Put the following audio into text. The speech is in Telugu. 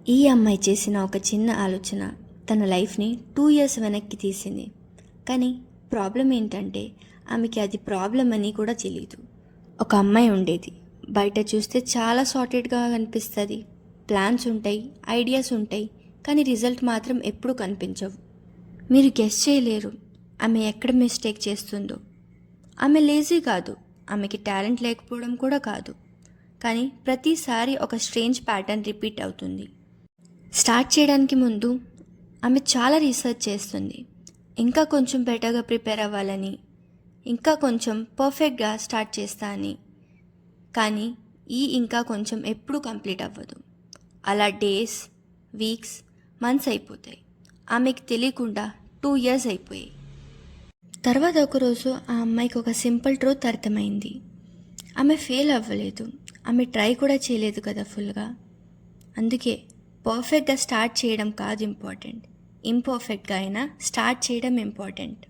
ఈ అమ్మాయి చేసిన ఒక చిన్న ఆలోచన తన లైఫ్ని 2 ఇయర్స్ వెనక్కి తీసింది. కానీ ప్రాబ్లం ఏంటంటే ఆమెకి అది ప్రాబ్లం అని కూడా తెలియదు. ఒక అమ్మాయి ఉండేది. బయట చూస్తే చాలా సార్టెడ్గా కనిపిస్తుంది. ప్లాన్స్ ఉంటాయి, ఐడియాస్ ఉంటాయి, కానీ రిజల్ట్ మాత్రం ఎప్పుడూ కనిపించవు. మీరు గెస్ చేయలేరు ఆమె ఎక్కడ మిస్టేక్ చేస్తుందో. ఆమె లేజీ కాదు, ఆమెకి టాలెంట్ లేకపోవడం కూడా కాదు, కానీ ప్రతిసారి ఒక స్ట్రేంజ్ ప్యాటర్న్ రిపీట్ అవుతుంది. స్టార్ట్ చేయడానికి ముందు ఆమె చాలా రీసెర్చ్ చేస్తుంది. ఇంకా కొంచెం బెటర్గా ప్రిపేర్ అవ్వాలని, ఇంకా కొంచెం పర్ఫెక్ట్గా స్టార్ట్ చేస్తా అని. కానీ ఇంకా కొంచెం ఎప్పుడూ కంప్లీట్ అవ్వదు. అలా డేస్, వీక్స్, మంత్స్ అయిపోతాయి. ఆమెకి తెలియకుండా 2 ఇయర్స్ అయిపోయాయి. తర్వాత ఒకరోజు ఆ అమ్మాయికి ఒక సింపుల్ ట్రూత్ అర్థమైంది. ఆమె ఫెయిల్ అవ్వలేదు, ఆమె ట్రై కూడా చేయలేదు కదా ఫుల్గా. అందుకే పర్ఫెక్ట్గా స్టార్ట్ చేయడం కాదు ఇంపార్టెంట్, ఇంపర్ఫెక్ట్గా అయినా స్టార్ట్ చేయడం ఇంపార్టెంట్.